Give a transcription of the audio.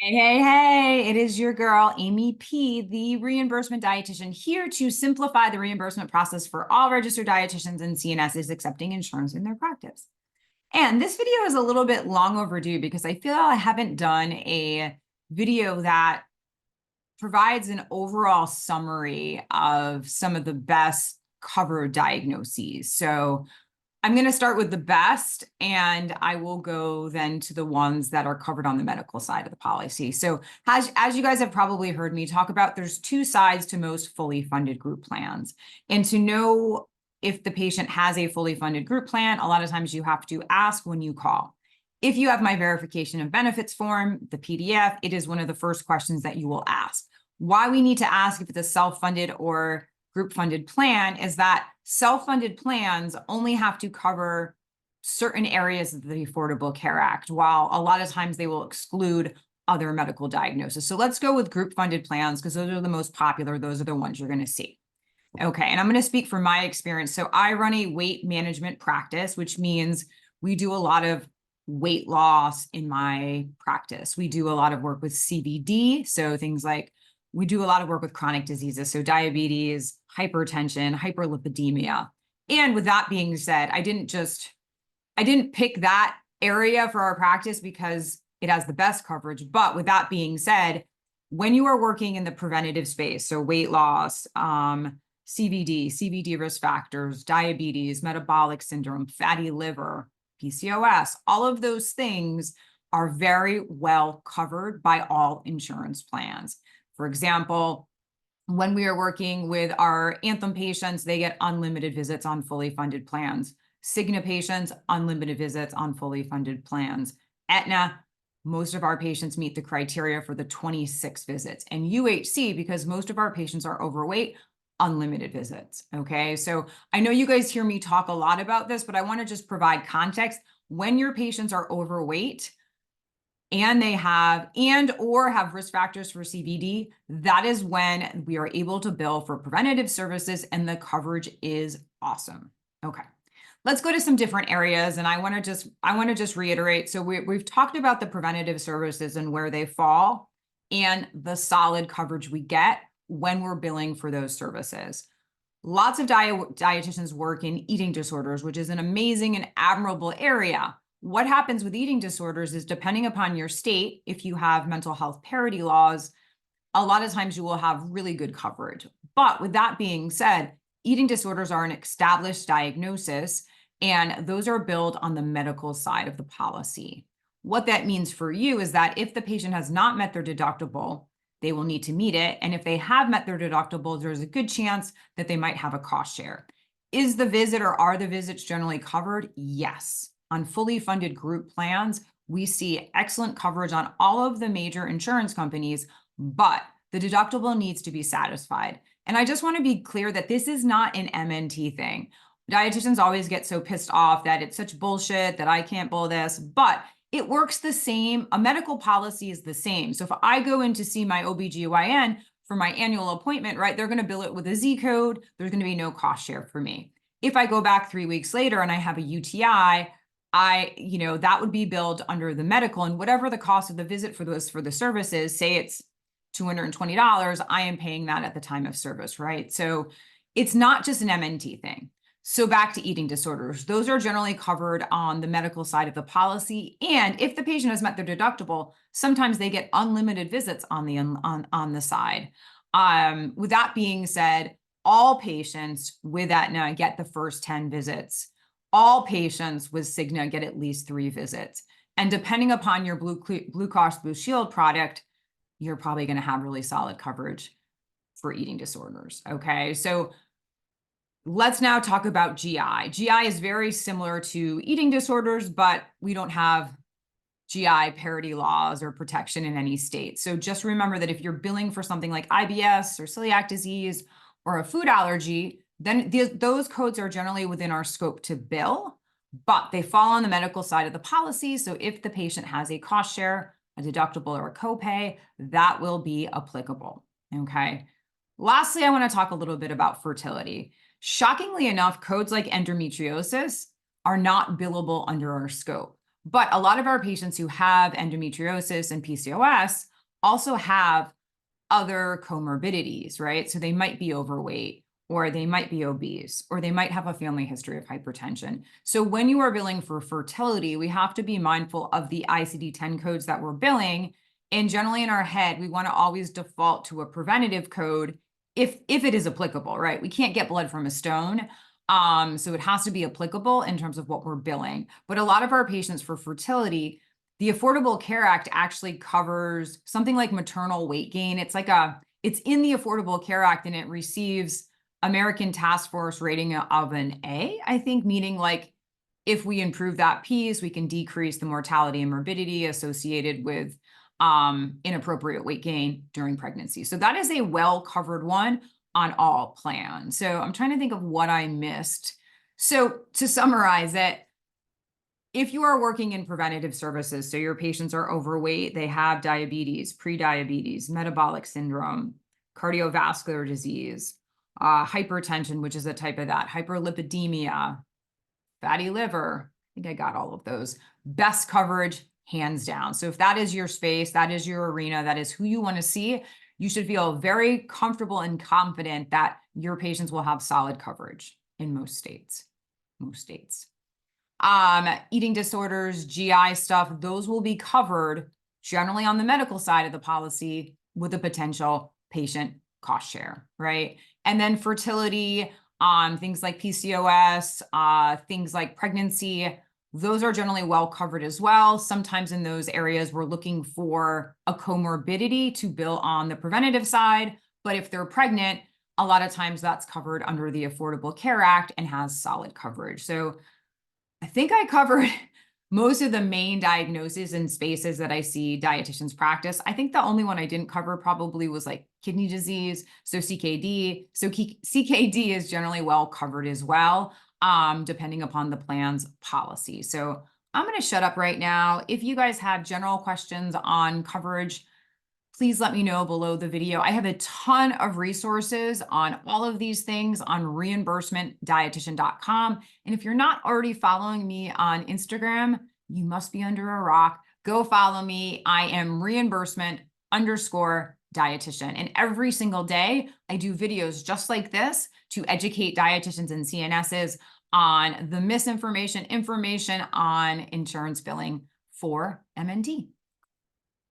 Hey, it is your girl, Amy P., the reimbursement dietitian, here to simplify the reimbursement process for all registered dietitians and CNSs accepting insurance in their practice. And this video is a little bit long overdue because I feel I haven't done a video that provides an overall summary of some of the best covered diagnoses. So I'm going to start with the best, and I will go then to the ones that are covered on the medical side of the policy. So as you guys have probably heard me talk about, there's two sides to most fully funded group plans. And to know if the patient has a fully funded group plan, a lot of times you have to ask when you call. If you have my verification of benefits form, the PDF, it is one of the first questions that you will ask. Why we need to ask if it's a self-funded or group-funded plan is that self-funded plans only have to cover certain areas of the Affordable Care Act, while a lot of times they will exclude other medical diagnoses. So let's go with group-funded plans because those are the most popular. Those are the ones you're going to see. Okay, and I'm going to speak from my experience. So I run a weight management practice, which means we do a lot of weight loss in my practice. We do a lot of work with CVD, so things like we do a lot of work with chronic diseases, so diabetes, hypertension, hyperlipidemia. And with that being said, I didn't pick that area for our practice because it has the best coverage. But with that being said, when you are working in the preventative space, so weight loss, CVD risk factors, diabetes, metabolic syndrome, fatty liver, PCOS, all of those things are very well covered by all insurance plans. For example, when we are working with our Anthem patients, they get unlimited visits on fully funded plans. Cigna patients, unlimited visits on fully funded plans. Aetna, most of our patients meet the criteria for the 26 visits. And UHC, because most of our patients are overweight, unlimited visits. Okay, so I know you guys hear me talk a lot about this, but I want to just provide context. When your patients are overweight, and they have or have risk factors for CVD, that is when we are able to bill for preventative services and the coverage is awesome. Okay, let's go to some different areas. And I want to just reiterate. So we've talked about the preventative services and where they fall and the solid coverage we get when we're billing for those services. Lots of dietitians work in eating disorders, which is an amazing and admirable area. What happens with eating disorders is, depending upon your state, if you have mental health parity laws, a lot of times you will have really good coverage. But with that being said, eating disorders are an established diagnosis, and those are billed on the medical side of the policy. What that means for you is that if the patient has not met their deductible, they will need to meet it. And if they have met their deductible, there's a good chance that they might have a cost share. Is the visit or are the visits generally covered? Yes. On fully funded group plans, we see excellent coverage on all of the major insurance companies, but the deductible needs to be satisfied. And I just want to be clear that this is not an MNT thing. Dietitians always get so pissed off that it's such bullshit that I can't bill this, but it works the same. A medical policy is the same. So if I go in to see my OBGYN for my annual appointment, right, they're going to bill it with a Z code. There's going to be no cost share for me. If I go back 3 weeks later and I have a UTI, that would be billed under the medical, and whatever the cost of the visit for the services, say it's $220, I am paying that at the time of service, right? So it's not just an MNT thing. So back to eating disorders, those are generally covered on the medical side of the policy. And if the patient has met their deductible, sometimes they get unlimited visits on the side. With that being said, all patients with Aetna get the first 10 visits. All patients with Cigna get at least 3 visits. And depending upon your Blue Cross Blue Shield product, you're probably going to have really solid coverage for eating disorders. Okay, so let's now talk about GI. GI is very similar to eating disorders, but we don't have GI parity laws or protection in any state. So just remember that if you're billing for something like IBS or celiac disease or a food allergy, then those codes are generally within our scope to bill, but they fall on the medical side of the policy. So if the patient has a cost share, a deductible, or a copay, that will be applicable. Okay. Lastly, I want to talk a little bit about fertility. Shockingly enough, codes like endometriosis are not billable under our scope. But a lot of our patients who have endometriosis and PCOS also have other comorbidities, right? So they might be overweight, or they might be obese, or they might have a family history of hypertension. So when you are billing for fertility, we have to be mindful of the ICD-10 codes that we're billing. And generally in our head, we want to always default to a preventative code if it is applicable, right? We can't get blood from a stone. So it has to be applicable in terms of what we're billing. But a lot of our patients for fertility, the Affordable Care Act actually covers something like maternal weight gain. It's in the Affordable Care Act, and it receives American Task Force rating of an A, I think, meaning like if we improve that piece, we can decrease the mortality and morbidity associated with inappropriate weight gain during pregnancy. So that is a well-covered one on all plans. So I'm trying to think of what I missed. So to summarize it, if you are working in preventative services, so your patients are overweight, they have diabetes, prediabetes, metabolic syndrome, cardiovascular disease, hypertension, which is a type of that, hyperlipidemia, fatty liver, I think I got all of those. Best coverage, hands down. So if that is your space, that is your arena, that is who you want to see, you should feel very comfortable and confident that your patients will have solid coverage in most states. Eating disorders, GI stuff, those will be covered generally on the medical side of the policy with a potential patient cost share, right? And then fertility, things like PCOS, things like pregnancy, those are generally well covered as well. Sometimes in those areas, we're looking for a comorbidity to bill on the preventative side. But if they're pregnant, a lot of times that's covered under the Affordable Care Act and has solid coverage. So I think I covered most of the main diagnoses and spaces that I see dietitians practice. I think the only one I didn't cover probably was like kidney disease, so CKD. So CKD is generally well covered as well, depending upon the plan's policy. So I'm going to shut up right now. If you guys have general questions on coverage, please let me know below the video. I have a ton of resources on all of these things on reimbursementdietitian.com. And if you're not already following me on Instagram, you must be under a rock. Go follow me. I am reimbursement_dietitian. And every single day, I do videos just like this to educate dietitians and CNSs on the misinformation, information on insurance billing for MNT.